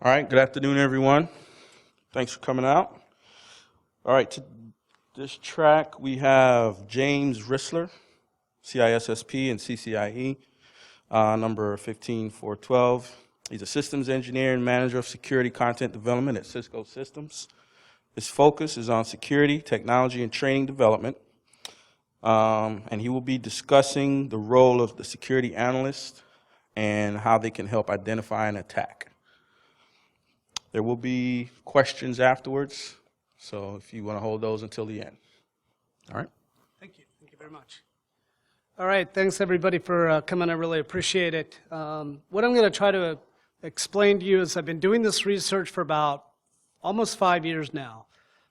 All right, good afternoon, everyone. Thanks for coming out. All right, to this track, we have James Risler, CISSP and CCIE, number 15412. He's a systems engineer and manager of security content development at Cisco Systems. His focus is on security, technology, and training development. And he will be discussing the role of the security analyst and how they can help identify an attack. There will be questions afterwards, so if you want to hold those until the end. All right? Thank you. Thank you very much. All right. Thanks, everybody, for coming. I really appreciate it. What I'm going to try to explain to you is I've been doing this research for about almost 5 years now,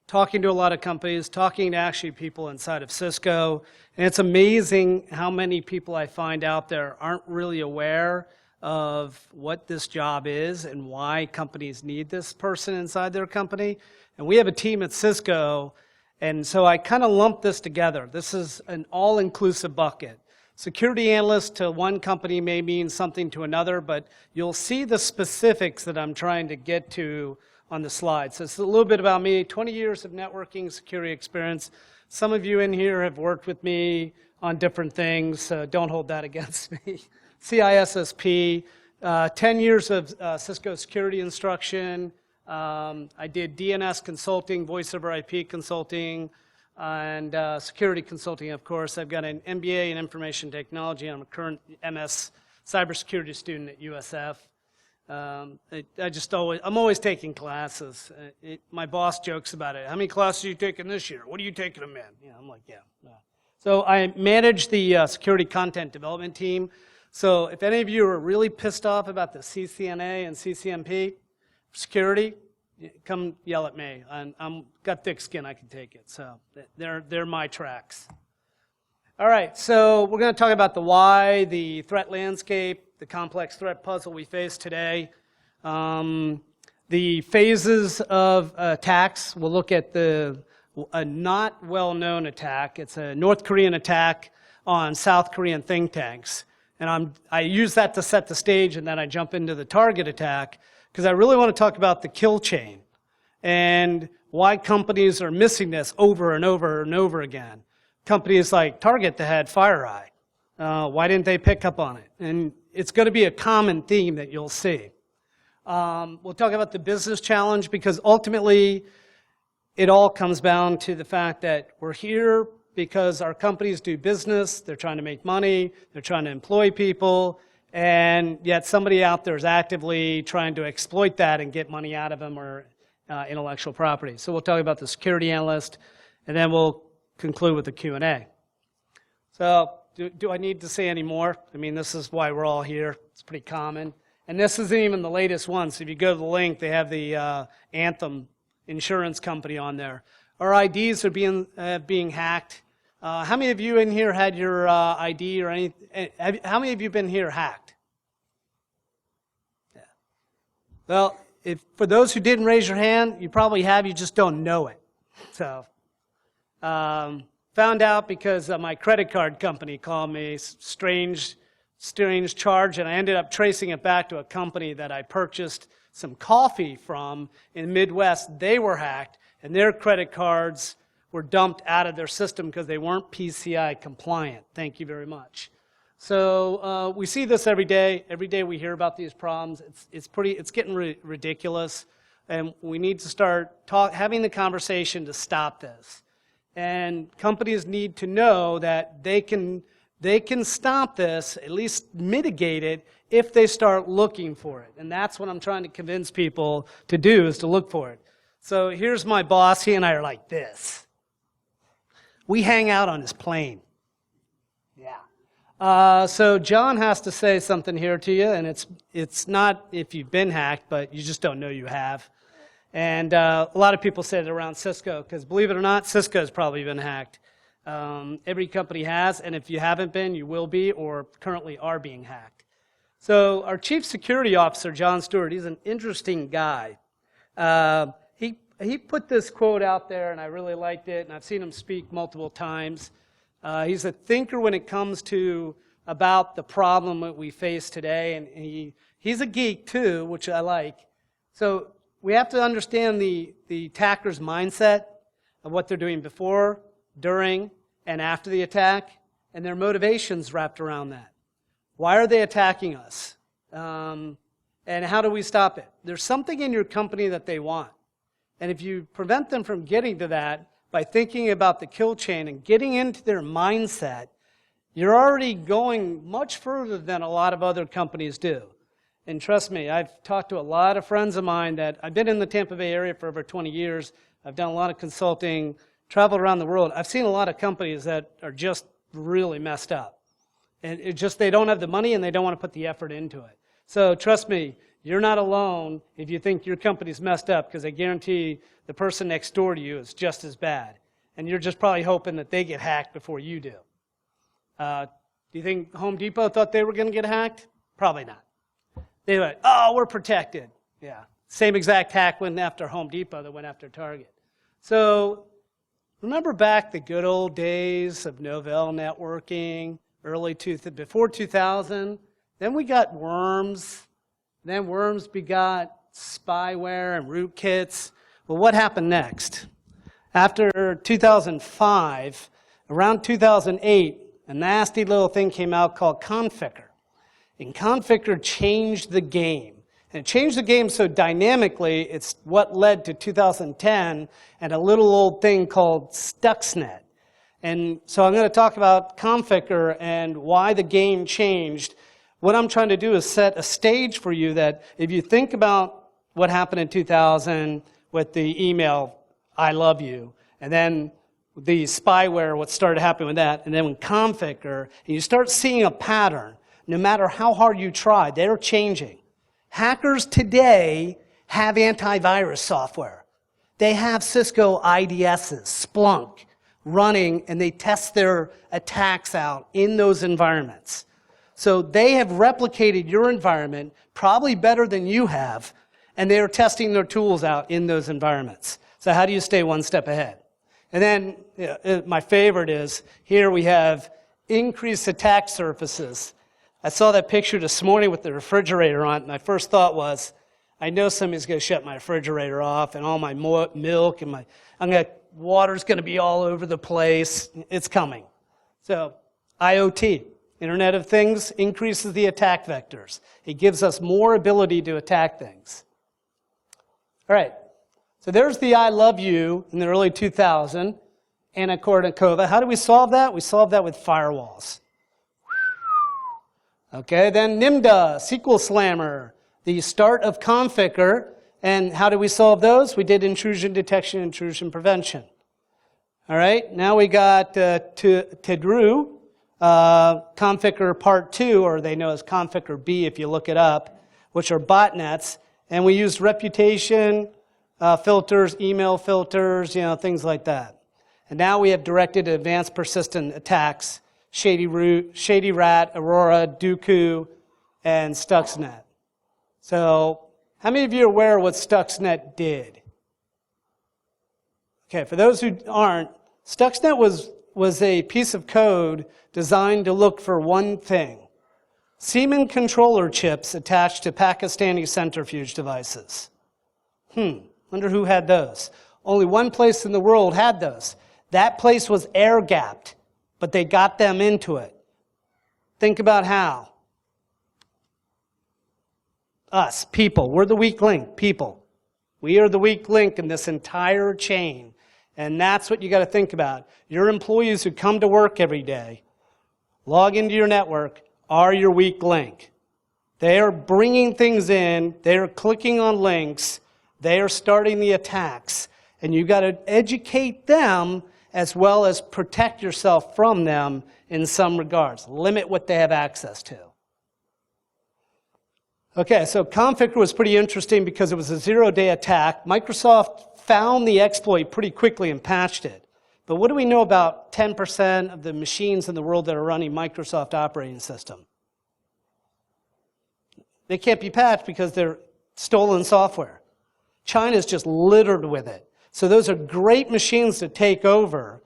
talking to a lot of companies, talking to actually people inside of Cisco, and it's amazing how many people I find out there aren't really aware of what this job is and why companies need this person inside their company. And we have a team at Cisco, and so I kind of lump this together. This is an all-inclusive bucket. Security analyst to one company may mean something to another, but you'll see the specifics that I'm trying to get to on the slide. So it's a little bit about me, 20 years of networking security experience. Some of you in here have worked with me on different things, so don't hold that against me. CISSP, 10 years of Cisco security instruction. I did DNS consulting, voice over IP consulting, and security consulting, of course. I've got an MBA in information technology, and I'm a current MS cybersecurity student at USF. I'm always taking classes. My boss jokes about it. How many classes are you taking this year? What are you taking them in? Yeah, I'm like, yeah. No. So I manage the security content development team. So if any of you are really pissed off about the CCNA and CCNP security, come yell at me. I'm got thick skin, I can take it. So they're my tracks. All right, so we're going to talk about the why, the threat landscape, the complex threat puzzle we face today. The phases of attacks. We'll look at a not well-known attack. It's a North Korean attack on South Korean think tanks. And I use that to set the stage, and then I jump into the target attack, because I really want to talk about the kill chain and why companies are missing this over and over and over again. Companies like Target that had FireEye, why didn't they pick up on it? And it's going to be a common theme that you'll see. We'll talk about the business challenge, because ultimately it all comes down to the fact that we're here because our companies do business, they're trying to make money, they're trying to employ people, and yet somebody out there is actively trying to exploit that and get money out of them or intellectual property. So we'll talk about the security analyst, and then we'll conclude with the Q&A. So do I need to say any more? I mean, this is why we're all here. It's pretty common. And this isn't even the latest one. So if you go to the link, they have the Anthem insurance company on there. Our IDs are being hacked. How many of you in here had your ID or anything? How many of you been here hacked? Yeah. Well, for those who didn't raise your hand, you probably have. You just don't know it. So, found out because my credit card company called me, strange charge, and I ended up tracing it back to a company that I purchased some coffee from in the Midwest. They were hacked, and their credit cards were dumped out of their system because they weren't PCI compliant. Thank you very much. So we see this every day. Every day we hear about these problems. It's getting ridiculous, and we need to start having the conversation to stop this. And companies need to know that they can stop this, at least mitigate it, if they start looking for it. And that's what I'm trying to convince people to do, is to look for it. So here's my boss. He and I are like this. We hang out on his plane. Yeah. So John has to say something here to you, and it's not if you've been hacked, but you just don't know you have. And a lot of people say it around Cisco, because believe it or not, Cisco's probably been hacked. Every company has, and if you haven't been, you will be, or currently are being hacked. So our Chief Security Officer, John Stewart, he's an interesting guy. He put this quote out there, and I really liked it, and I've seen him speak multiple times. He's a thinker when it comes to about the problem that we face today, and he's a geek too, which I like. So we have to understand the attacker's mindset of what they're doing before, during, and after the attack, and their motivations wrapped around that. Why are they attacking us? And how do we stop it? There's something in your company that they want. And if you prevent them from getting to that by thinking about the kill chain and getting into their mindset, you're already going much further than a lot of other companies do. And trust me, I've talked to a lot of friends of mine that I've been in the Tampa Bay area for over 20 years. I've done a lot of consulting, traveled around the world. I've seen a lot of companies that are just really messed up. And it just, they don't have the money and they don't want to put the effort into it. So trust me, you're not alone if you think your company's messed up, because I guarantee the person next door to you is just as bad. And you're just probably hoping that they get hacked before you do. Do you think Home Depot thought they were going to get hacked? Probably not. They went, oh, we're protected. Yeah. Same exact hack went after Home Depot that went after Target. So remember back the good old days of Novell networking, before 2000? Then we got worms. Then worms begot spyware and rootkits. Well, what happened next? After 2005, around 2008, a nasty little thing came out called Conficker. And Conficker changed the game. And it changed the game so dynamically, it's what led to 2010 and a little old thing called Stuxnet. And so I'm going to talk about Conficker and why the game changed. What I'm trying to do is set a stage for you that if you think about what happened in 2000 with the email, I love you, and then the spyware, what started happening with that, and then with Conficker, and you start seeing a pattern. No matter how hard you try, they're changing. Hackers today have antivirus software. They have Cisco IDSs, Splunk, running, and they test their attacks out in those environments. So they have replicated your environment probably better than you have, and they are testing their tools out in those environments. So how do you stay one step ahead? And then my favorite is, here we have increased attack surfaces. I saw that picture this morning with the refrigerator on it, and my first thought was, I know somebody's going to shut my refrigerator off, and all my milk and water's going to be all over the place. It's coming. So IoT, Internet of Things, increases the attack vectors. It gives us more ability to attack things. All right. So there's the I love you in the early 2000s, Anna Kournikova. How do we solve that? We solve that with firewalls. Okay, then NIMDA, SQL Slammer, the start of Conficker. And how do we solve those? We did intrusion detection, intrusion prevention. All right, now we got Tedru, Conficker Part 2, or they know as Conficker B if you look it up, which are botnets. And we used reputation filters, email filters, things like that. And now we have directed advanced persistent attacks, Shady Rat, Aurora, Dooku, and Stuxnet. So how many of you are aware of what Stuxnet did? Okay, for those who aren't, Stuxnet was a piece of code designed to look for one thing: Siemens controller chips attached to Pakistani centrifuge devices. Wonder who had those. Only one place in the world had those. That place was air-gapped, but they got them into it. Think about how. Us, people, we're the weak link, people. We are the weak link in this entire chain. And that's what you got to think about. Your employees who come to work every day, log into your network, are your weak link. They are bringing things in, they are clicking on links, they are starting the attacks, and you got to educate them as well as protect yourself from them in some regards. Limit what they have access to. Okay, so Conficker was pretty interesting because it was a zero-day attack. Microsoft found the exploit pretty quickly and patched it. But what do we know about 10% of the machines in the world that are running Microsoft operating system? They can't be patched because they're stolen software. China's just littered with it. So those are great machines to take over,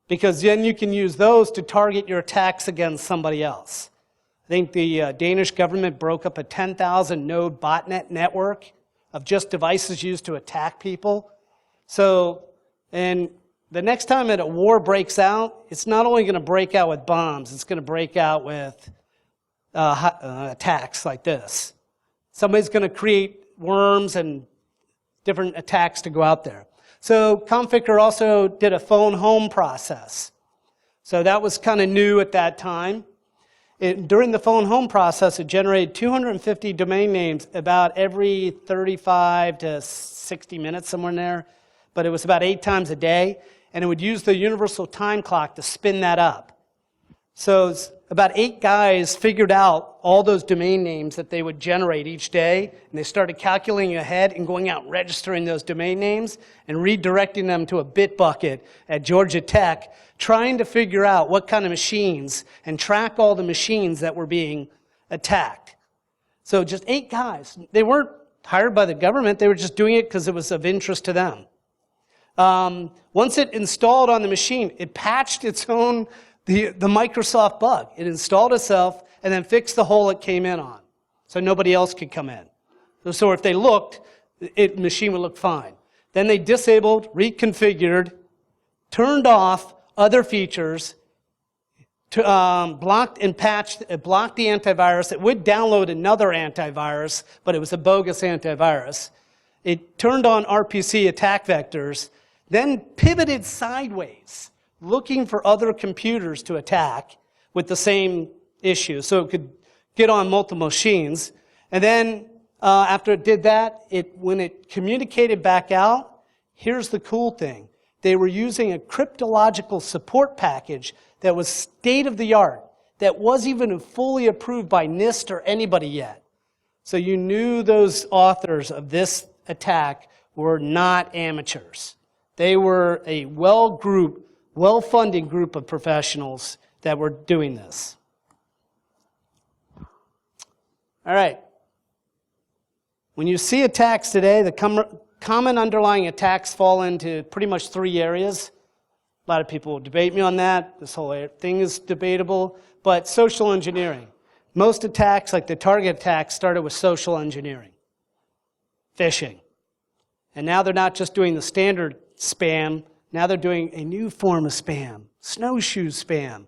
because then you can use those to target your attacks against somebody else. I think the Danish government broke up a 10,000 node botnet network of just devices used to attack people. So, and the next time that a war breaks out, it's not only going to break out with bombs, it's going to break out with attacks like this. Somebody's going to create worms and different attacks to go out there. So Conficker also did a phone home process. So that was kind of new at that time. During the phone home process, it generated 250 domain names about every 35 to 60 minutes, somewhere in there. But it was about 8 times a day. And it would use the universal time clock to spin that up. So about 8 guys figured out all those domain names that they would generate each day, and they started calculating ahead and going out and registering those domain names and redirecting them to a bit bucket at Georgia Tech, trying to figure out what kind of machines and track all the machines that were being attacked. So just 8 guys. They weren't hired by the government. They were just doing it because it was of interest to them. Once it installed on the machine, it patched its own the Microsoft bug. It installed itself and then fixed the hole it came in on, so nobody else could come in. So if they looked, the machine would look fine. Then they disabled, reconfigured, turned off other features, blocked and patched, it blocked the antivirus. It would download another antivirus, but it was a bogus antivirus. It turned on RPC attack vectors, then pivoted sideways, looking for other computers to attack with the same issue, so it could get on multiple machines. And then after it did that, when it communicated back out, here's the cool thing. They were using a cryptological support package that was state-of-the-art, that wasn't even fully approved by NIST or anybody yet. So you knew those authors of this attack were not amateurs. They were a well-funded group of professionals that were doing this. All right. When you see attacks today, the common underlying attacks fall into pretty much 3 areas. A lot of people will debate me on that. This whole thing is debatable. But social engineering. Most attacks, like the target attack, started with social engineering. Phishing. And now they're not just doing the standard spam. Now they're doing a new form of spam. Snowshoe spam.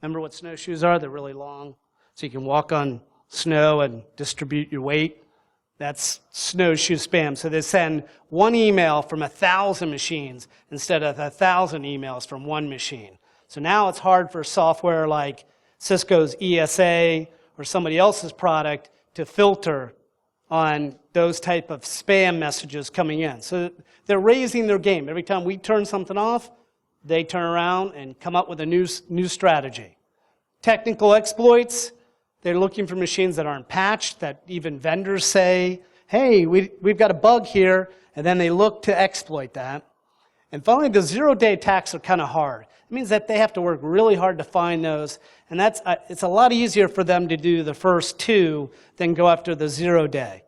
Remember what snowshoes are? They're really long, so you can walk on snow and distribute your weight. That's snowshoe spam. So they send one email from 1,000 machines instead of 1,000 emails from one machine. So now it's hard for software like Cisco's ESA or somebody else's product to filter on those type of spam messages coming in. So they're raising their game. Every time we turn something off, they turn around and come up with a new strategy. Technical exploits, they're looking for machines that aren't patched, that even vendors say, hey, we've got a bug here, and then they look to exploit that. And finally, the zero-day attacks are kind of hard. It means that they have to work really hard to find those, and it's a lot easier for them to do the first 2 than go after the 0-day,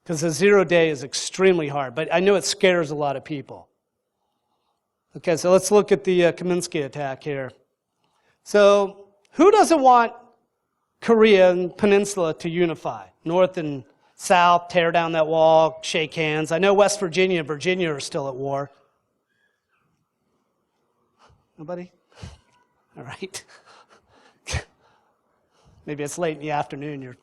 because the 0-day is extremely hard, but I know it scares a lot of people. Okay, so let's look at the Kaminsky attack here. So who doesn't want Korea and Peninsula to unify? North and South, tear down that wall, shake hands. I know West Virginia and Virginia are still at war. Nobody? All right. Maybe it's late in the afternoon. Your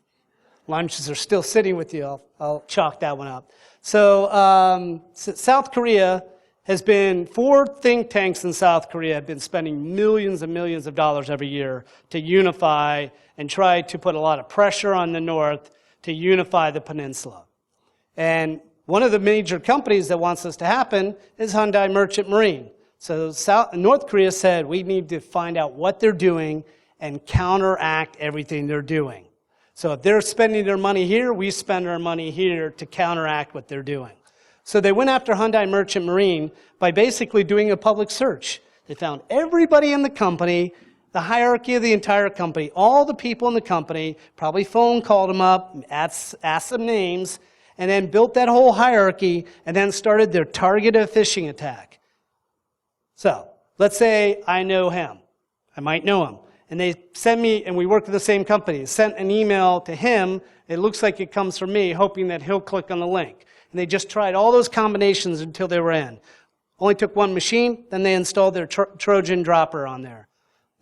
lunches are still sitting with you. I'll chalk that one up. So South Korea has been, 4 think tanks in South Korea have been spending millions and millions of dollars every year to unify and try to put a lot of pressure on the North to unify the peninsula. And one of the major companies that wants this to happen is Hyundai Merchant Marine. So North Korea said, we need to find out what they're doing and counteract everything they're doing. So if they're spending their money here, we spend our money here to counteract what they're doing. So they went after Hyundai Merchant Marine by basically doing a public search. They found everybody in the company, the hierarchy of the entire company, all the people in the company, probably phone called them up, asked them names, and then built that whole hierarchy and then started their targeted phishing attack. So let's say I know him. I might know him. And they send me, and we work with the same company, sent an email to him. It looks like it comes from me, hoping that he'll click on the link. And they just tried all those combinations until they were in. Only took one machine, then they installed their Trojan dropper on there.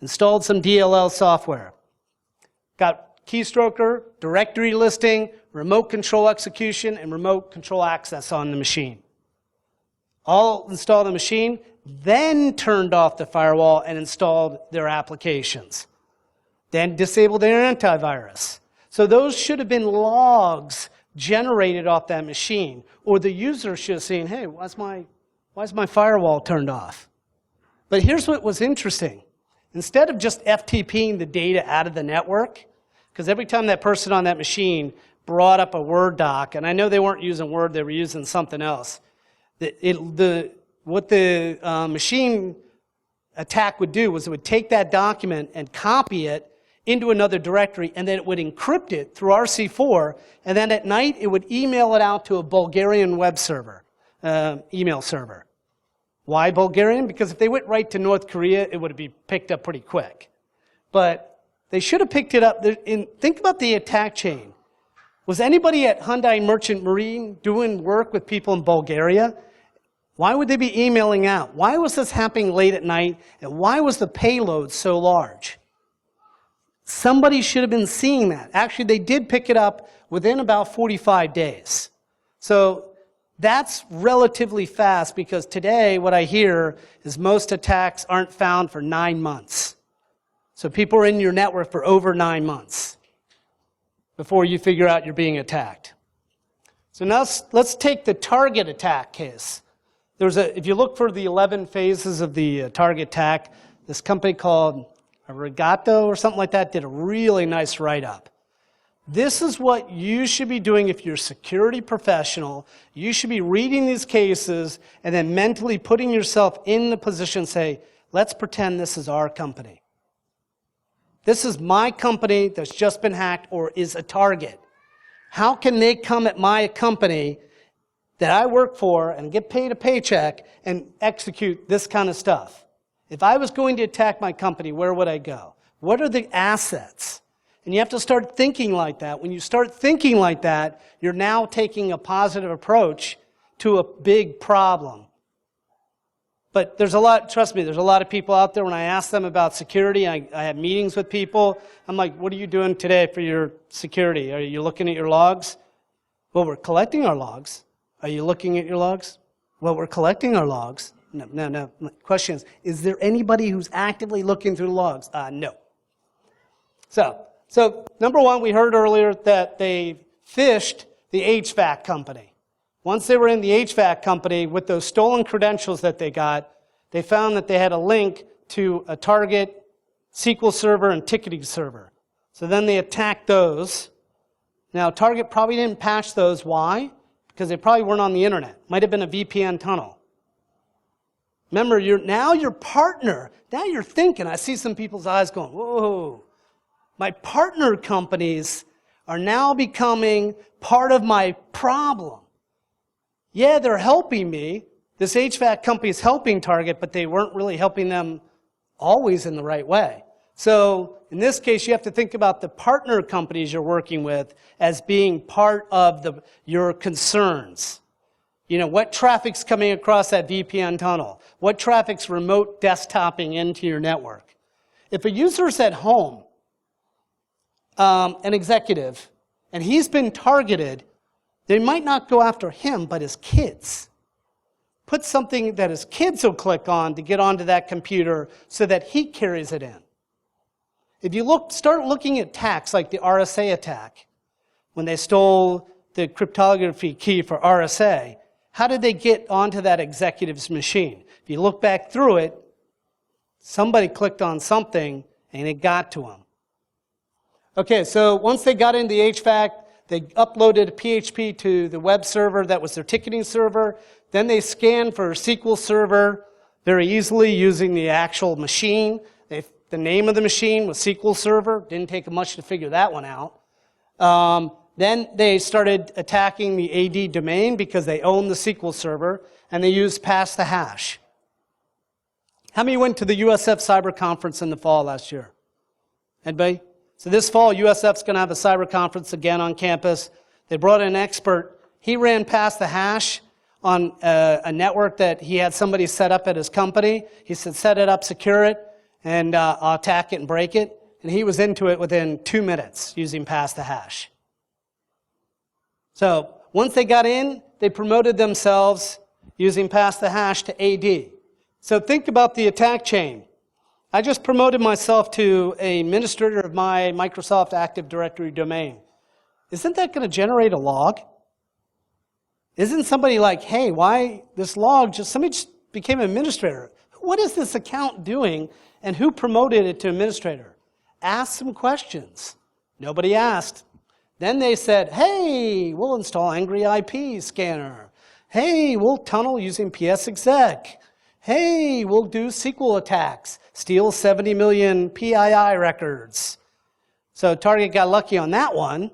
Installed some DLL software. Got keystroker, directory listing, remote control execution, and remote control access on the machine. All installed the machine, then turned off the firewall and installed their applications. Then disabled their antivirus. So those should have been logs generated off that machine. Or the user should have seen, hey, why's my firewall turned off? But here's what was interesting. Instead of just FTPing the data out of the network, because every time that person on that machine brought up a Word doc, and I know they weren't using Word, they were using something else, what the machine attack would do was it would take that document and copy it into another directory, and then it would encrypt it through RC4, and then at night it would email it out to a Bulgarian web server, email server. Why Bulgarian? Because if they went right to North Korea, it would be picked up pretty quick. But they should have picked it up. Think about the attack chain. Was anybody at Hyundai Merchant Marine doing work with people in Bulgaria? Why would they be emailing out? Why was this happening late at night? And why was the payload so large? Somebody should have been seeing that. Actually, they did pick it up within about 45 days. So that's relatively fast, because today what I hear is most attacks aren't found for 9 months. So people are in your network for over 9 months before you figure out you're being attacked. So now let's take the target attack case. If you look for the 11 phases of the target attack, this company called Arigato or something like that did a really nice write-up. This is what you should be doing if you're a security professional. You should be reading these cases and then mentally putting yourself in the position, say, let's pretend this is our company. This is my company that's just been hacked or is a target. How can they come at my company that I work for and get paid a paycheck and execute this kind of stuff? If I was going to attack my company, where would I go? What are the assets? And you have to start thinking like that. When you start thinking like that, you're now taking a positive approach to a big problem. But there's a lot, trust me, there's a lot of people out there, when I ask them about security, I have meetings with people, I'm like, what are you doing today for your security? Are you looking at your logs? Well, we're collecting our logs. Are you looking at your logs? Well, we're collecting our logs. No. Question is there anybody who's actively looking through the logs? No. So number one, we heard earlier that they phished the HVAC company. Once they were in the HVAC company, with those stolen credentials that they got, they found that they had a link to a target SQL server and ticketing server. So then they attacked those. Now, Target probably didn't patch those. Why? Because they probably weren't on the internet. Might have been a VPN tunnel. Remember, now your partner, now you're thinking, I see some people's eyes going, whoa. My partner companies are now becoming part of my problem. Yeah, they're helping me. This HVAC company is helping Target, but they weren't really helping them always in the right way. So in this case, you have to think about the partner companies you're working with as being part of your concerns. You know, what traffic's coming across that VPN tunnel? What traffic's remote desktoping into your network? If a user's at home, an executive, and he's been targeted, they might not go after him, but his kids. Put something that his kids will click on to get onto that computer so that he carries it in. If you start looking at attacks like the RSA attack, when they stole the cryptography key for RSA, how did they get onto that executive's machine? If you look back through it, somebody clicked on something and it got to him. Okay, so once they got into the HVAC, they uploaded a PHP to the web server that was their ticketing server. Then they scanned for a SQL server very easily using the actual machine. The name of the machine was SQL Server. Didn't take much to figure that one out. Then they started attacking the AD domain because they owned the SQL Server, and they used pass the hash. How many went to the USF Cyber Conference in the fall last year? Anybody? So this fall, USF's going to have a cyber conference again on campus. They brought in an expert. He ran past the hash on a network that he had somebody set up at his company. He said, set it up, secure it, and I'll attack it and break it. And he was into it within 2 minutes using past the hash. So once they got in, they promoted themselves using past the hash to AD. So think about the attack chain. I just promoted myself to a administrator of my Microsoft Active Directory domain. Isn't that going to generate a log? Isn't somebody like, hey, why this log, somebody just became an administrator. What is this account doing and who promoted it to administrator? Ask some questions. Nobody asked. Then they said, hey, we'll install Angry IP scanner. Hey, we'll tunnel using PSExec. Hey, we'll do SQL attacks. Steal 70 million PII records. So Target got lucky on that one.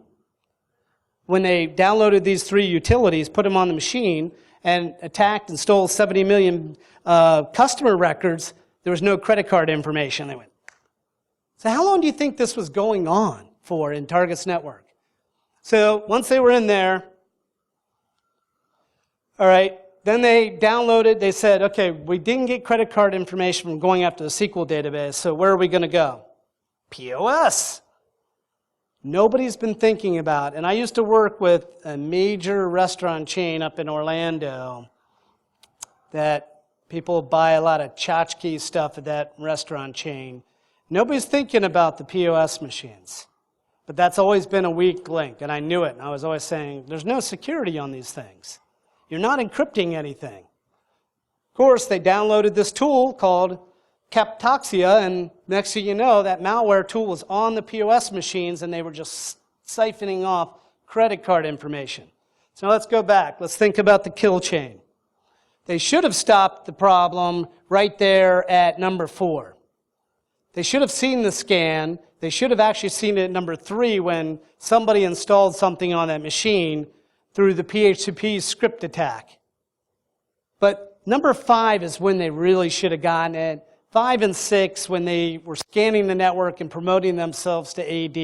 When they downloaded these 3 utilities, put them on the machine, and attacked and stole 70 million customer records, there was no credit card information. They went. So how long do you think this was going on for in Target's network? So once they were in there, all right, then they downloaded, they said, okay, we didn't get credit card information from going after the SQL database, so where are we going to go? POS. Nobody's been thinking about, and I used to work with a major restaurant chain up in Orlando that people buy a lot of tchotchke stuff at that restaurant chain. Nobody's thinking about the POS machines. But that's always been a weak link, and I knew it, and I was always saying, there's no security on these things. You're not encrypting anything. Of course, they downloaded this tool called Captoxia, and next thing you know, that malware tool was on the POS machines, and they were just siphoning off credit card information. So let's go back. Let's think about the kill chain. They should have stopped the problem right there at number 4. They should have seen the scan. They should have actually seen it at number 3 when somebody installed something on that machine through the PHP script attack. But number 5 is when they really should have gotten it. 5 and 6, when they were scanning the network and promoting themselves to AD,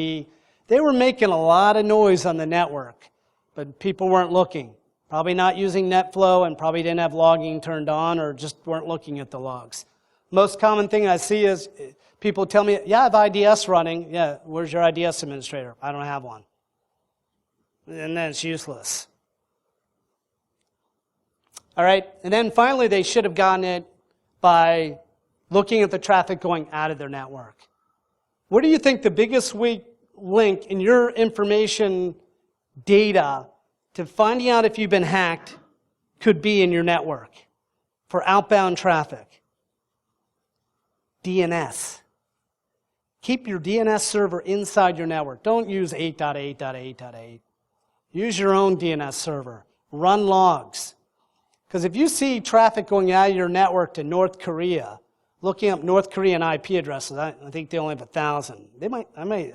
they were making a lot of noise on the network, but people weren't looking. Probably not using NetFlow and probably didn't have logging turned on or just weren't looking at the logs. Most common thing I see is people tell me, yeah, I have IDS running. Yeah, where's your IDS administrator? I don't have one. And then it's useless. All right, and then finally they should have gotten it by looking at the traffic going out of their network. What do you think the biggest weak link in your information data to finding out if you've been hacked could be in your network for outbound traffic? DNS. Keep your DNS server inside your network. Don't use 8.8.8.8. Use your own DNS server. Run logs. Because if you see traffic going out of your network to North Korea, looking up North Korean IP addresses, I think they only have 1,000.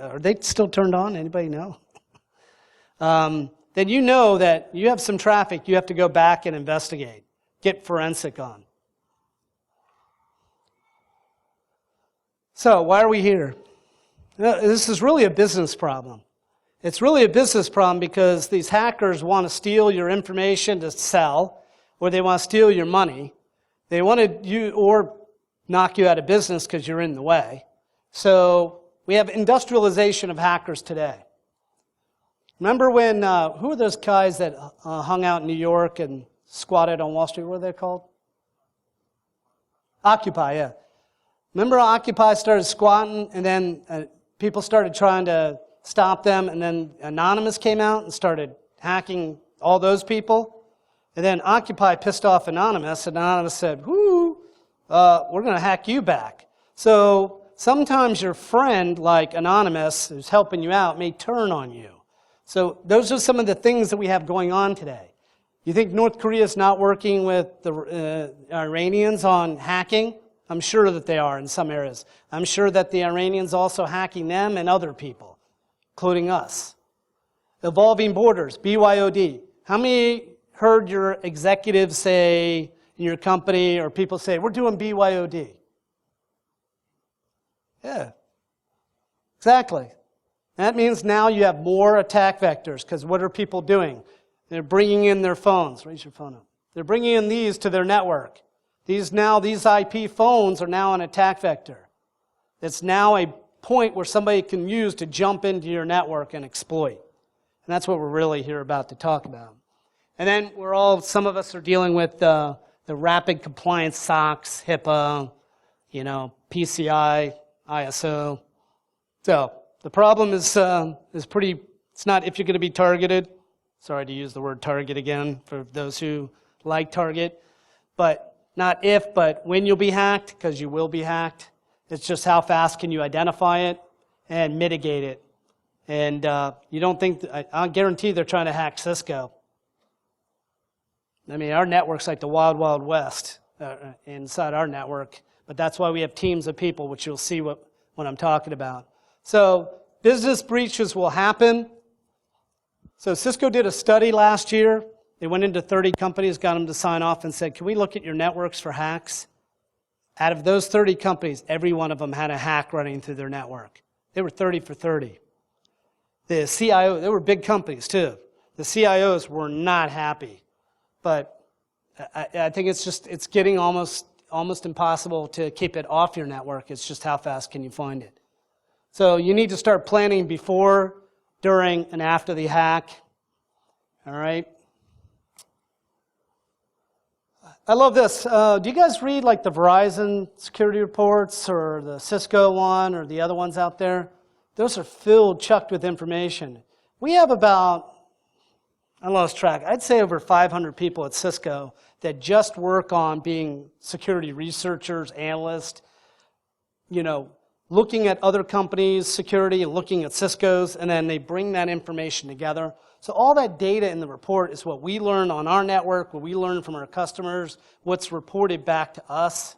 Are they still turned on? Anybody know? Then you know that you have some traffic you have to go back and investigate. Get forensic on. So why are we here? This is really a business problem. It's really a business problem because these hackers want to steal your information to sell, or they want to steal your money. They want to or knock you out of business because you're in the way. So we have industrialization of hackers today. Remember when, who are those guys that hung out in New York and squatted on Wall Street? What are they called? Occupy, yeah. Remember Occupy started squatting and then people started trying to stop them, and then Anonymous came out and started hacking all those people. And then Occupy pissed off Anonymous, and Anonymous said, whoo, we're going to hack you back. So sometimes your friend, like Anonymous, who's helping you out, may turn on you. So those are some of the things that we have going on today. You think North Korea is not working with the Iranians on hacking? I'm sure that they are in some areas. I'm sure that the Iranians also hacking them and other people, including us. Evolving borders, BYOD. How many heard your executives say in your company or people say, we're doing BYOD? Yeah. Exactly. That means now you have more attack vectors, because what are people doing? They're bringing in their phones. Raise your phone up. They're bringing in these to their network. These IP phones are now an attack vector. It's now a point where somebody can use to jump into your network and exploit. And that's what we're really here about to talk about. And then some of us are dealing with the rapid compliance SOX, HIPAA, PCI, ISO. So the problem is it's not if you're going to be targeted. Sorry to use the word target again for those who like target. But not if, but when you'll be hacked, because you will be hacked. It's just how fast can you identify it and mitigate it. And you don't think, I guarantee they're trying to hack Cisco. I mean, our network's like the wild, wild west inside our network. But that's why we have teams of people, which you'll see what I'm talking about. So business breaches will happen. So Cisco did a study last year. They went into 30 companies, got them to sign off and said, can we look at your networks for hacks? Out of those 30 companies, every one of them had a hack running through their network. They were 30 for 30. The CIO, they were big companies too. The CIOs were not happy. But I think it's getting almost impossible to keep it off your network. It's just how fast can you find it. So you need to start planning before, during, and after the hack. All right. I love this. Do you guys read like the Verizon security reports or the Cisco one or the other ones out there? Those are chucked with information. We have about, I lost track, I'd say over 500 people at Cisco that just work on being security researchers, analysts, looking at other companies' security and looking at Cisco's, and then they bring that information together. So all that data in the report is what we learn on our network, what we learn from our customers, what's reported back to us.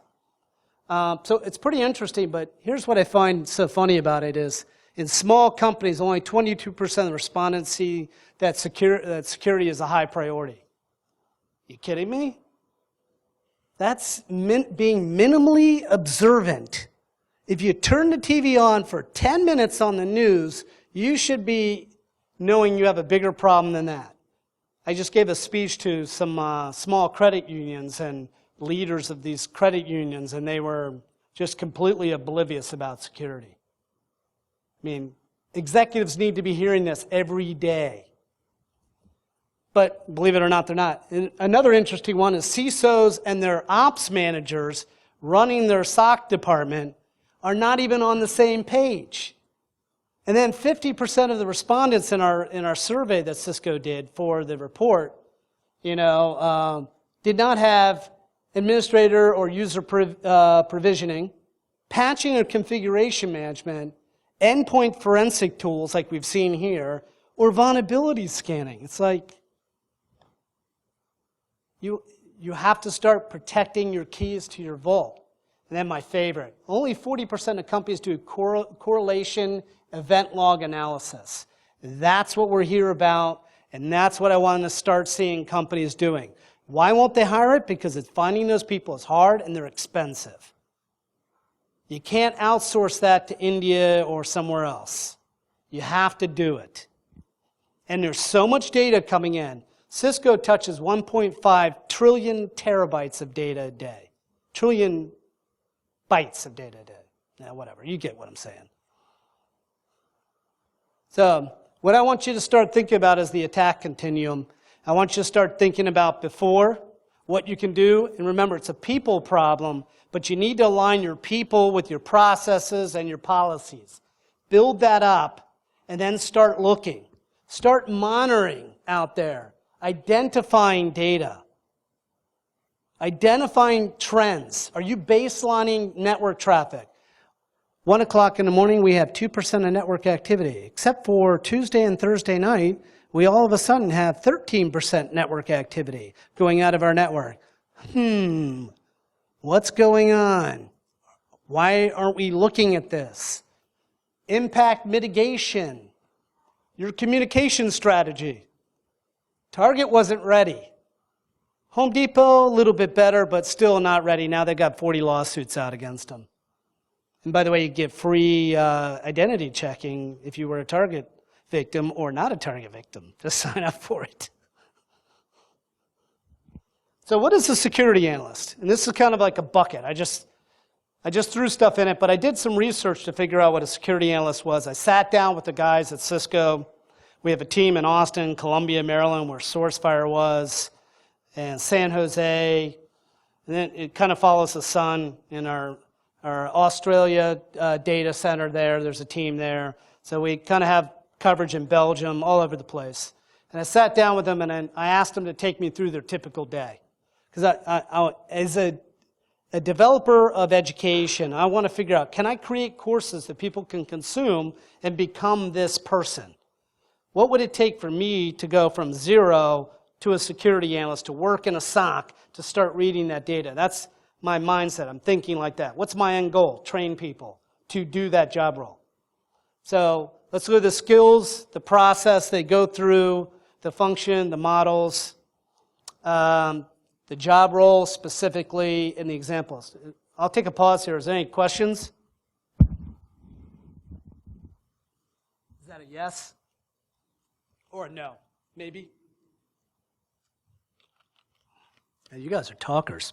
So it's pretty interesting, but here's what I find so funny about it is in small companies, only 22% of the respondents see that security is a high priority. You kidding me? That's being minimally observant. If you turn the TV on for 10 minutes on the news, you should be knowing you have a bigger problem than that. I just gave a speech to some small credit unions and leaders of these credit unions, and they were just completely oblivious about security. I mean, executives need to be hearing this every day. But believe it or not, they're not. And another interesting one is CISOs and their ops managers running their SOC department are not even on the same page. And then 50% of the respondents in our survey that Cisco did for the report, did not have administrator or user provisioning, patching or configuration management, endpoint forensic tools like we've seen here, or vulnerability scanning. It's like you have to start protecting your keys to your vault. And then my favorite, only 40% of companies do correlation event log analysis. That's what we're here about, and that's what I want to start seeing companies doing. Why won't they hire it? Because finding those people is hard and they're expensive. You can't outsource that to India or somewhere else. You have to do it. And there's so much data coming in. Cisco touches 1.5 trillion terabytes of data a day. Trillion bytes of data a day. Now, whatever, you get what I'm saying. So what I want you to start thinking about is the attack continuum. I want you to start thinking about before, what you can do. And remember, it's a people problem, but you need to align your people with your processes and your policies. Build that up, and then start looking. Start monitoring out there, identifying data, identifying trends. Are you baselining network traffic? 1 o'clock in the morning, we have 2% of network activity. Except for Tuesday and Thursday night, we all of a sudden have 13% network activity going out of our network. What's going on? Why aren't we looking at this? Impact mitigation. Your communication strategy. Target wasn't ready. Home Depot, a little bit better, but still not ready. Now they've got 40 lawsuits out against them. And by the way, you get free identity checking if you were a target victim or not a target victim. Just sign up for it. So what is a security analyst? And this is kind of like a bucket. I just threw stuff in it, but I did some research to figure out what a security analyst was. I sat down with the guys at Cisco. We have a team in Austin, Columbia, Maryland, where SourceFire was, and San Jose. And then it kind of follows the sun in our Australia data center there. There's a team there. So we kind of have coverage in Belgium, all over the place. And I sat down with them, and I asked them to take me through their typical day. Because as a developer of education, I want to figure out, can I create courses that people can consume and become this person? What would it take for me to go from zero to a security analyst, to work in a SOC, to start reading that data? That's my mindset. I'm thinking like that. What's my end goal? Train people to do that job role. So let's look at the skills, the process they go through, the function, the models, the job role specifically, and the examples. I'll take a pause here. Is there any questions? Is that a yes? Or a no? Maybe? Yeah, you guys are talkers.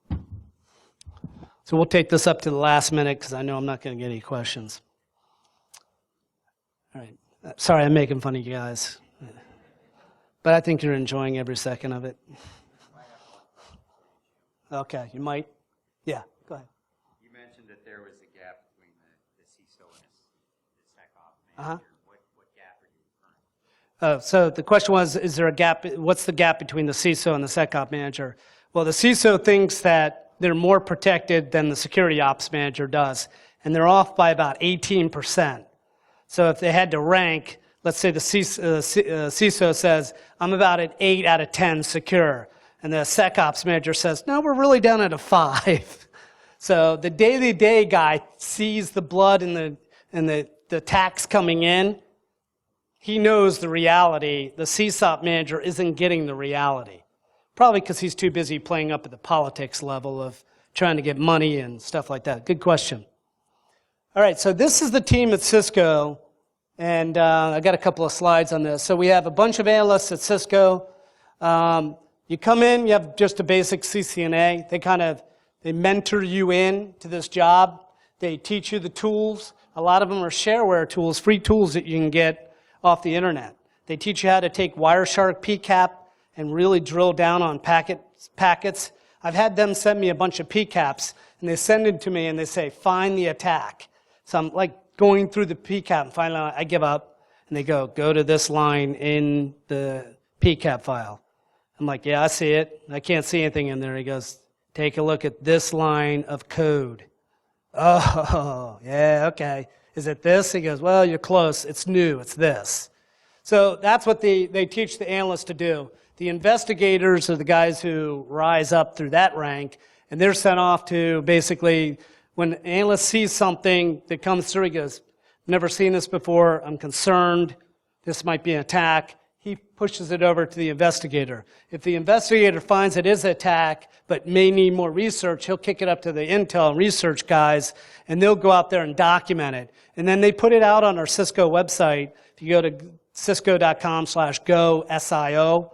So we'll take this up to the last minute because I know I'm not going to get any questions. All right. Sorry, I'm making fun of you guys. But I think you're enjoying every second of it. Okay, you might. Yeah, go ahead. You mentioned that there was a gap between the CISO and the SecOps manager. What gap are you referring to? So the question was, is there a gap? What's the gap between the CISO and the SecOps manager? Well, the CISO thinks that they're more protected than the security ops manager does, and they're off by about 18%. So if they had to rank, let's say the CISO says, I'm about at 8 out of 10 secure. And the SecOps manager says, no, we're really down at a 5. So the day-to-day guy sees the blood and the attacks coming in. He knows the reality. The CSOP manager isn't getting the reality. Probably because he's too busy playing up at the politics level of trying to get money and stuff like that. Good question. All right, so this is the team at Cisco. And I got a couple of slides on this. So we have a bunch of analysts at Cisco. You come in, you have just a basic CCNA. They mentor you in to this job. They teach you the tools. A lot of them are shareware tools, free tools that you can get off the internet. They teach you how to take Wireshark PCAP and really drill down on packets. I've had them send me a bunch of PCAPs, and they send it to me and they say, find the attack. So I'm like going through the PCAP, and finally I give up, and they go to this line in the PCAP file. I'm like, yeah, I see it. I can't see anything in there. He goes, take a look at this line of code. Oh, yeah, okay. Is it this? He goes, well, you're close. It's new. It's this. So that's what they teach the analysts to do. The investigators are the guys who rise up through that rank, and they're sent off to basically, when an analyst sees something that comes through, he goes, never seen this before. I'm concerned. This might be an attack. He pushes it over to the investigator. If the investigator finds it is an attack, but may need more research, he'll kick it up to the intel and research guys, and they'll go out there and document it. And then they put it out on our Cisco website. If you go to cisco.com/go, SIO,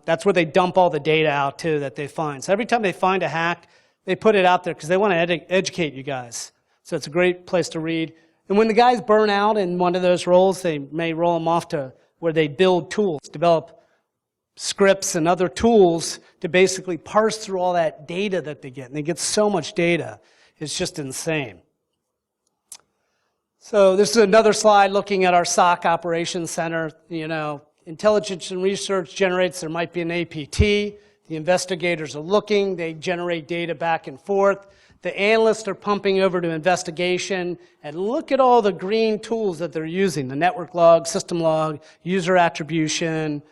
that's where they dump all the data out too that they find. So every time they find a hack, they put it out there because they want to educate you guys. So it's a great place to read. And when the guys burn out in one of those roles, they may roll them off to where they build tools, develop scripts and other tools to basically parse through all that data that they get. And they get so much data. It's just insane. So this is another slide looking at our SOC operations center. You know, intelligence and research generates, there might be an APT. The investigators are looking. They generate data back and forth. The analysts are pumping over to investigation, and look at all the green tools that they're using, the network log, system log, user attribution,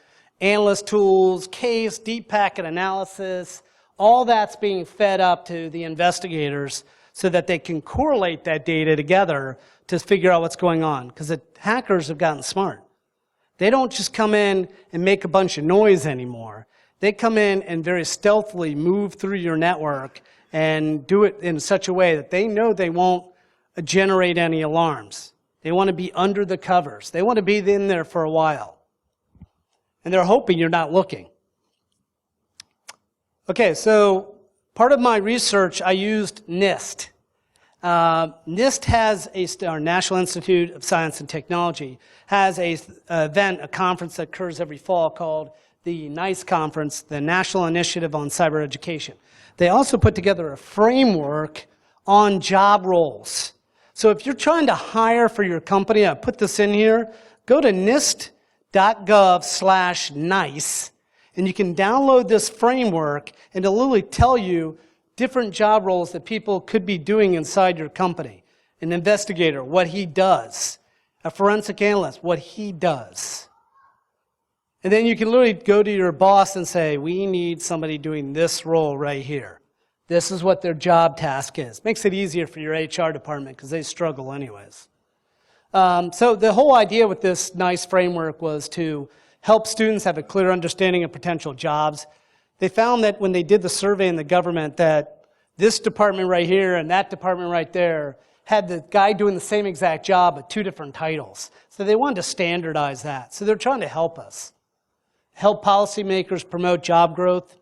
analyst tools, case, deep packet analysis. All that's being fed up to the investigators so that they can correlate that data together to figure out what's going on, because the hackers have gotten smart. They don't just come in and make a bunch of noise anymore. They come in and very stealthily move through your network and do it in such a way that they know they won't generate any alarms. They want to be under the covers. They want to be in there for a while. And they're hoping you're not looking. Okay, so part of my research, I used NIST. NIST has our National Institute of Science and Technology, has a conference that occurs every fall called the NICE Conference, the National Initiative on Cyber Education. They also put together a framework on job roles. So if you're trying to hire for your company, I put this in here, go to nist.gov/NICE, and you can download this framework, and it'll literally tell you different job roles that people could be doing inside your company. An investigator, what he does. A forensic analyst, what he does. And then you can literally go to your boss and say, we need somebody doing this role right here. This is what their job task is. Makes it easier for your HR department because they struggle anyways. So the whole idea with this NICE framework was to help students have a clear understanding of potential jobs. They found that when they did the survey in the government that this department right here and that department right there had the guy doing the same exact job but 2 different titles. So they wanted to standardize that. So they're trying to help us. Help policymakers promote job growth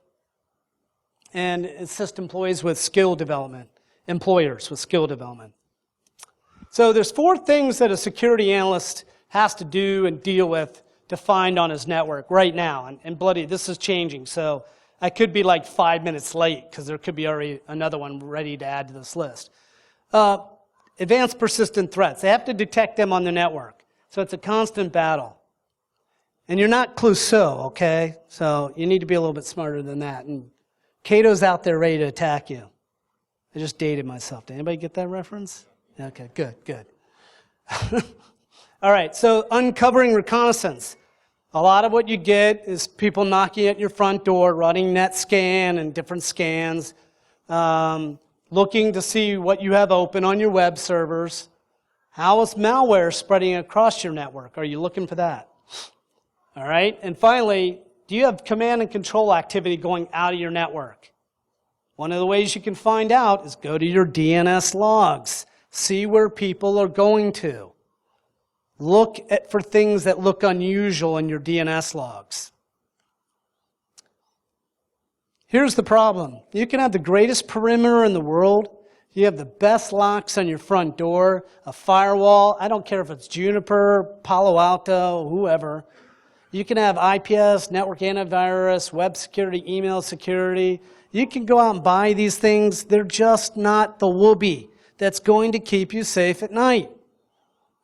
and assist employees with skill development, employers with skill development. So there's 4 things that a security analyst has to do and deal with to find on his network right now. And bloody, this is changing. So I could be like 5 minutes late because there could be already another one ready to add to this list. Advanced persistent threats. They have to detect them on the network. So it's a constant battle. And you're not Clouseau, okay? So you need to be a little bit smarter than that. And Cato's out there ready to attack you. I just dated myself. Did anybody get that reference? Okay, good, good. All right, so uncovering reconnaissance. A lot of what you get is people knocking at your front door, running NetScan and different scans, looking to see what you have open on your web servers. How is malware spreading across your network? Are you looking for that? All right, and finally, do you have command and control activity going out of your network? One of the ways you can find out is go to your DNS logs. See where people are going to. Look for things that look unusual in your DNS logs. Here's the problem. You can have the greatest perimeter in the world. You have the best locks on your front door, a firewall. I don't care if it's Juniper, Palo Alto, whoever. You can have IPS, network antivirus, web security, email security. You can go out and buy these things. They're just not the whoopee that's going to keep you safe at night.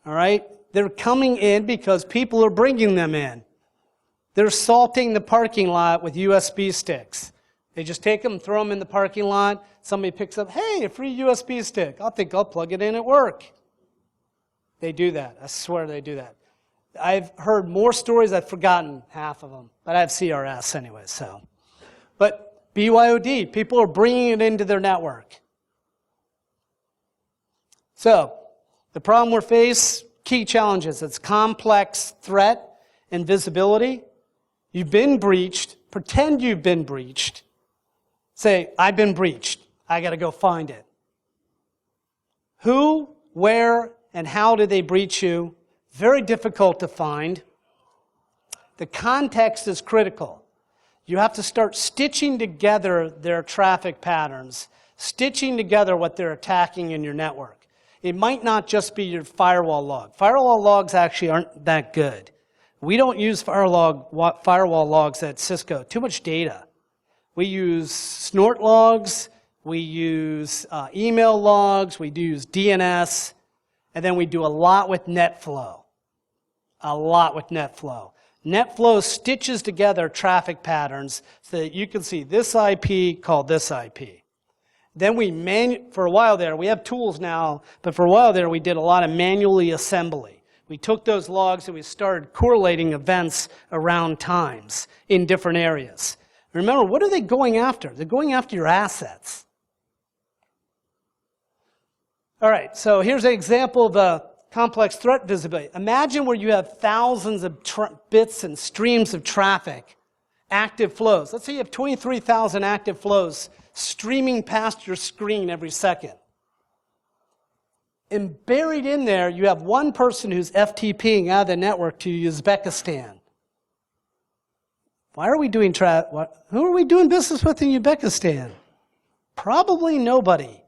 All right? They're coming in because people are bringing them in. They're salting the parking lot with USB sticks. They just take them, throw them in the parking lot. Somebody picks up, hey, a free USB stick. I think I'll plug it in at work. They do that. I swear they do that. I've heard more stories, I've forgotten half of them, but I have CRS anyway, so. But BYOD, people are bringing it into their network. So, the problem we're faced, key challenges, it's complex threat and visibility. You've been breached, pretend you've been breached. Say, I've been breached, I gotta go find it. Who, where, and how did they breach you? Very difficult to find. The context is critical. You have to start stitching together their traffic patterns, stitching together what they're attacking in your network. It might not just be your firewall log. Firewall logs actually aren't that good. We don't use firewall logs at Cisco. Too much data. We use snort logs, we use email logs, we use DNS, and then we do a lot with NetFlow. A lot with NetFlow. NetFlow stitches together traffic patterns so that you can see this IP called this IP. Then for a while there, we have tools now, but for a while there we did a lot of manually assembly. We took those logs and we started correlating events around times in different areas. Remember, what are they going after? They're going after your assets. All right, so here's an example of a complex threat visibility. Imagine where you have thousands of bits and streams of traffic, active flows. Let's say you have 23,000 active flows streaming past your screen every second. And buried in there, you have one person who's FTPing out of the network to Uzbekistan. Who are we doing business with in Uzbekistan? Probably nobody.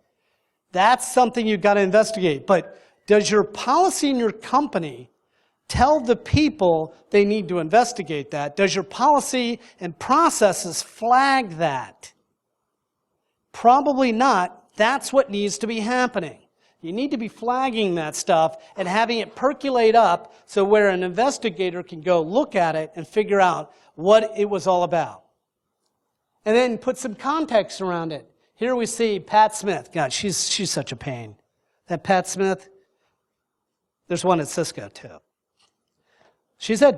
That's something you've got to investigate. But does your policy in your company tell the people they need to investigate that? Does your policy and processes flag that? Probably not. That's what needs to be happening. You need to be flagging that stuff and having it percolate up so where an investigator can go look at it and figure out what it was all about. And then put some context around it. Here we see Pat Smith. God, she's such a pain. That Pat Smith, there's one at Cisco too. She's on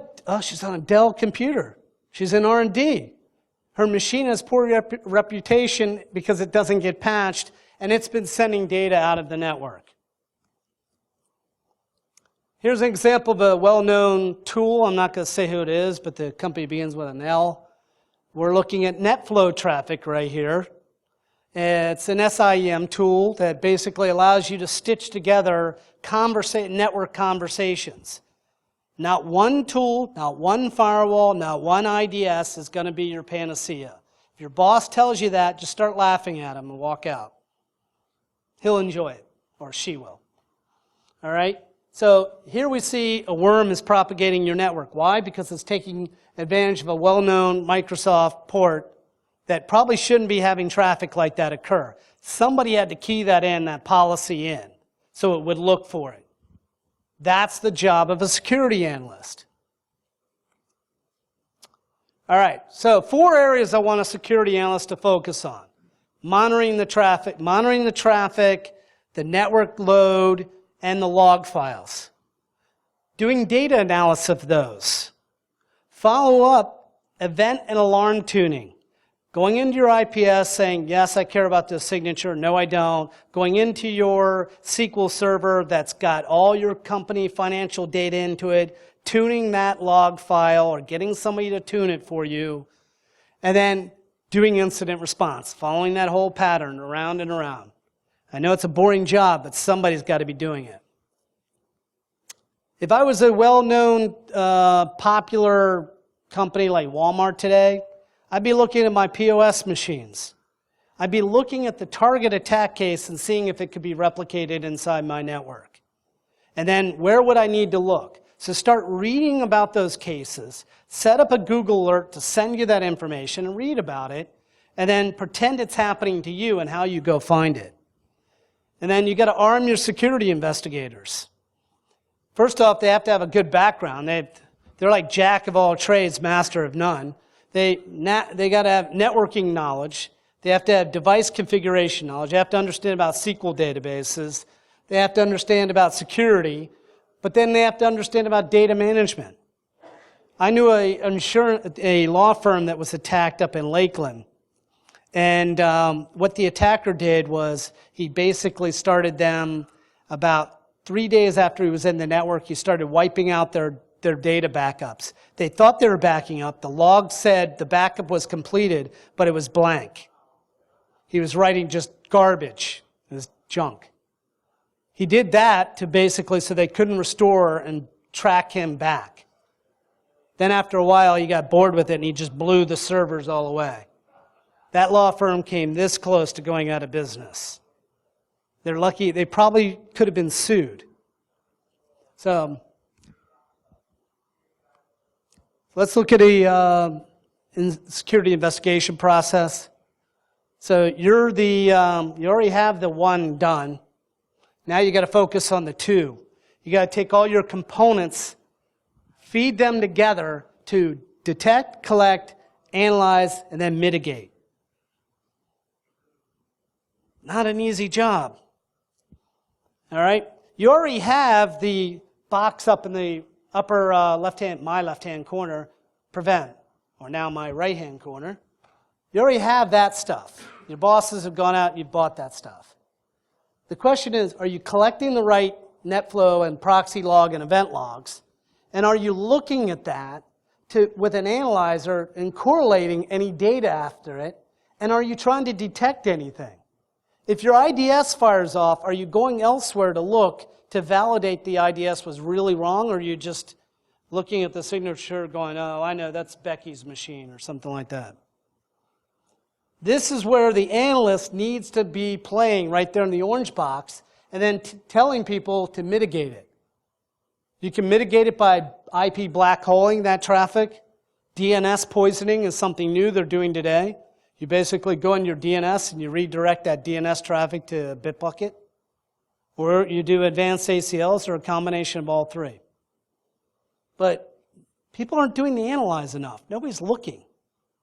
a Dell computer. She's in R&D. Her machine has poor reputation because it doesn't get patched, and it's been sending data out of the network. Here's an example of a well-known tool. I'm not going to say who it is, but the company begins with an L. We're looking at NetFlow traffic right here. It's an SIEM tool that basically allows you to stitch together network conversations. Not one tool, not one firewall, not one IDS is going to be your panacea. If your boss tells you that, just start laughing at him and walk out. He'll enjoy it, or she will. All right? So here we see a worm is propagating your network. Why? Because it's taking advantage of a well-known Microsoft port that probably shouldn't be having traffic like that occur. Somebody had to key that policy in, so it would look for it. That's the job of a security analyst. All right, so 4 areas I want a security analyst to focus on. Monitoring the traffic, the network load, and the log files. Doing data analysis of those. Follow up event and alarm tuning. Going into your IPS saying, yes, I care about this signature, no, I don't. Going into your SQL server that's got all your company financial data into it, tuning that log file or getting somebody to tune it for you, and then doing incident response, following that whole pattern around and around. I know it's a boring job, but somebody's got to be doing it. If I was a well-known, popular company like Walmart today, I'd be looking at my POS machines. I'd be looking at the target attack case and seeing if it could be replicated inside my network. And then where would I need to look? So start reading about those cases, set up a Google alert to send you that information and read about it, and then pretend it's happening to you and how you go find it. And then you got to arm your security investigators. First off, they have to have a good background. They're like jack of all trades, master of none. They got to have networking knowledge. They have to have device configuration knowledge. They have to understand about SQL databases. They have to understand about security. But then they have to understand about data management. I knew a law firm that was attacked up in Lakeland. And what the attacker did was he basically started them about 3 days after he was in the network. He started wiping out their data backups. They thought they were backing up. The log said the backup was completed, but it was blank. He was writing just garbage. It was junk. He did that to basically so they couldn't restore and track him back. Then after a while, he got bored with it and he just blew the servers all away. That law firm came this close to going out of business. They're lucky. They probably could have been sued. So let's look at a security investigation process. So you already have the 1 done. Now you got to focus on the 2. You got to take all your components, feed them together to detect, collect, analyze, and then mitigate. Not an easy job. All right? You already have the box up in the upper my left-hand corner, prevent, or now my right-hand corner. You already have that stuff. Your bosses have gone out and you've bought that stuff. The question is, are you collecting the right NetFlow and proxy log and event logs? And are you looking at that with an analyzer and correlating any data after it And are you trying to detect anything? If your IDS fires off, are you going elsewhere to look to validate the IDS was really wrong, or are you just looking at the signature going, oh, I know, that's Becky's machine, or something like that? This is where the analyst needs to be playing right there in the orange box, and then telling people to mitigate it. You can mitigate it by IP black holing that traffic. DNS poisoning is something new they're doing today. You basically go in your DNS and you redirect that DNS traffic to a Bitbucket. Or you do advanced ACLs, or a combination of all three. But people aren't doing the analyze enough. Nobody's looking.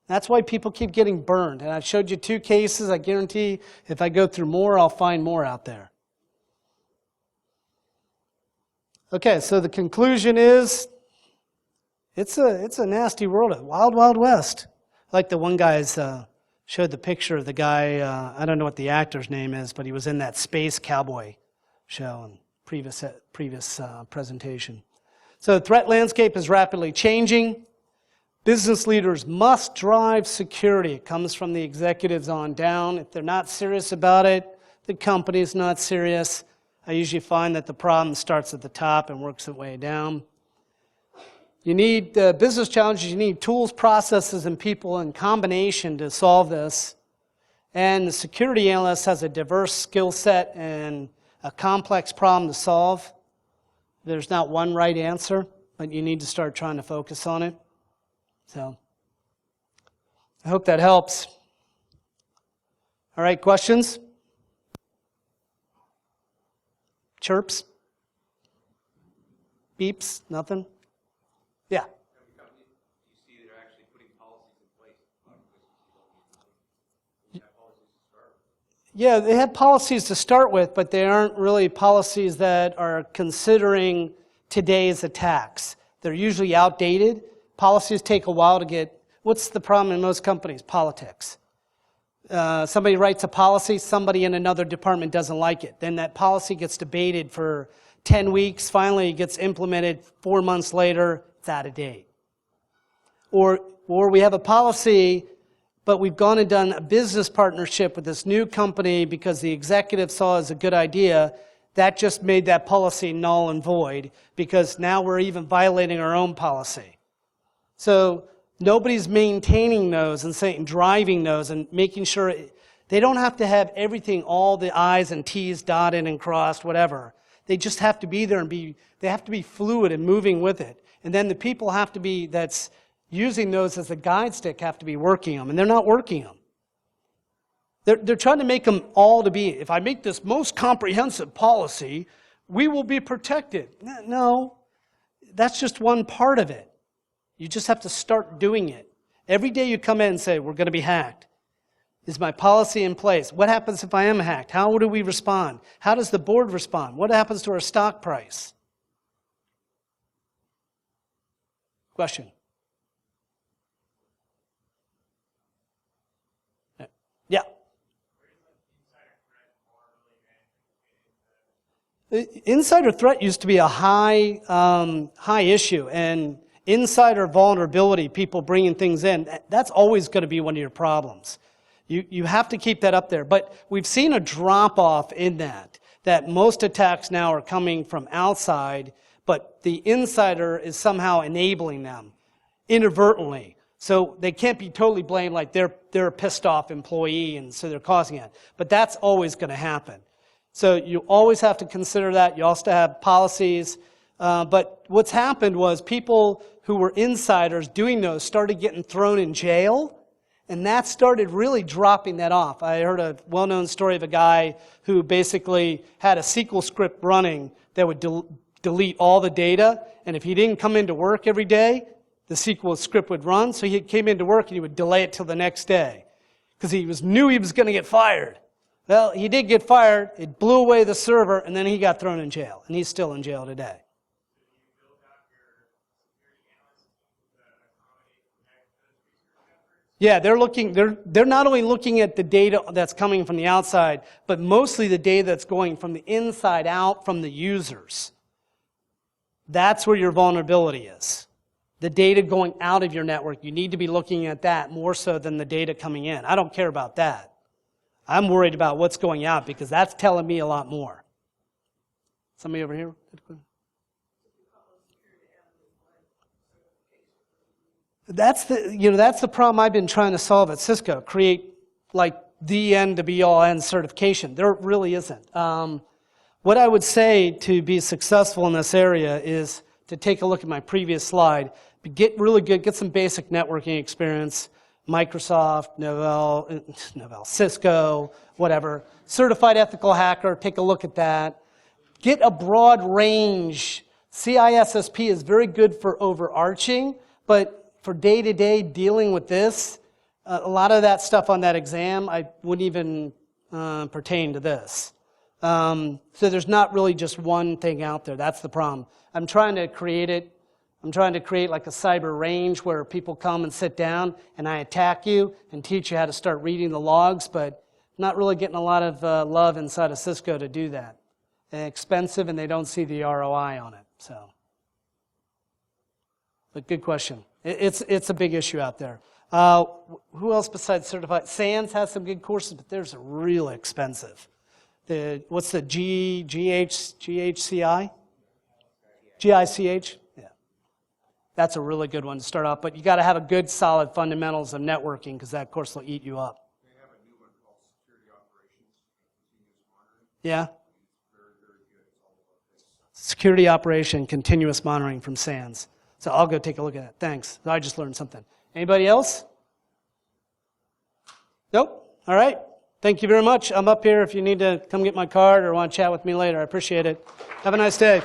That's why people keep getting burned. And I've showed you 2 cases. I guarantee if I go through more, I'll find more out there. Okay, so the conclusion is, it's a nasty world, a wild, wild west. Like the one guy's showed the picture of the guy, I don't know what the actor's name is, but he was in that Space Cowboy show in previous presentation. So the threat landscape is rapidly changing. Business leaders must drive security. It comes from the executives on down. If they're not serious about it, the company's not serious. I usually find that the problem starts at the top and works its way down. You need business challenges, you need tools, processes, and people in combination to solve this. And the security analyst has a diverse skill set and a complex problem to solve. There's not one right answer, but you need to start trying to focus on it. So, I hope that helps. All right, questions? Chirps? Beeps? Nothing? Yeah. Yeah, they have policies to start with, but they aren't really policies that are considering today's attacks. They're usually outdated. Policies take a while to get. What's the problem in most companies? Politics. Somebody writes a policy, somebody in another department doesn't like it. Then that policy gets debated for 10 weeks, finally it gets implemented 4 months later, it's out of date. Or we have a policy, but we've gone and done a business partnership with this new company because the executive saw it as a good idea. That just made that policy null and void because now we're even violating our own policy. So nobody's maintaining those and driving those and making sure they don't have to have everything, all the I's and T's dotted and crossed, whatever. They just have to be there and they have to be fluid and moving with it. And then the people have to be, that's using those as a guide stick, have to be working them, and they're not working them. They're trying to make them all to be, if I make this most comprehensive policy, we will be protected. No, that's just one part of it. You just have to start doing it. Every day you come in and say, we're going to be hacked. Is my policy in place? What happens if I am hacked? How do we respond? How does the board respond? What happens to our stock price? Question? Yeah. Insider threat used to be a high issue, and insider vulnerability, people bringing things in, that's always going to be one of your problems. You have to keep that up there. But we've seen a drop-off in that most attacks now are coming from outside, but the insider is somehow enabling them inadvertently. So they can't be totally blamed like they're a pissed off employee and so they're causing it. But that's always going to happen. So you always have to consider that. You also have policies. But what's happened was people who were insiders doing those started getting thrown in jail, and that started really dropping that off. I heard a well-known story of a guy who basically had a SQL script running that would delete all the data, and if he didn't come into work every day, the SQL script would run, so he came into work and he would delay it till the next day because he knew he was going to get fired. Well, he did get fired, it blew away the server, and then he got thrown in jail, and he's still in jail today. Yeah, they're not only looking at the data that's coming from the outside, but mostly the data that's going from the inside out from the users. That's where your vulnerability is. The data going out of your network, you need to be looking at that more so than the data coming in. I don't care about that. I'm worried about what's going out because that's telling me a lot more. Somebody over here? That's the problem I've been trying to solve at Cisco. Create like the end to be all end certification. There really isn't. What I would say to be successful in this area is to take a look at my previous slide. Get really good, get some basic networking experience. Microsoft, Novell, Cisco, whatever. Certified ethical hacker, take a look at that. Get a broad range. CISSP is very good for overarching, but for day-to-day dealing with this, a lot of that stuff on that exam, I wouldn't even pertain to this. So there's not really just one thing out there. That's the problem. I'm trying to create it. I'm trying to create like a cyber range where people come and sit down and I attack you and teach you how to start reading the logs, but not really getting a lot of love inside of Cisco to do that. And expensive and they don't see the ROI on it. So, but good question. It's a big issue out there. Who else besides certified? SANS has some good courses, but theirs are really expensive. What's the GHCI? GICH? Yeah. That's a really good one to start off, but you got to have a good solid fundamentals of networking because that course will eat you up. They have a new one called Security Operations Continuous Monitoring. Yeah? Very, very good. It's all about this. Security Operation Continuous Monitoring from SANS. So I'll go take a look at that. Thanks. I just learned something. Anybody else? Nope. All right. Thank you very much. I'm up here if you need to come get my card or want to chat with me later. I appreciate it. Have a nice day.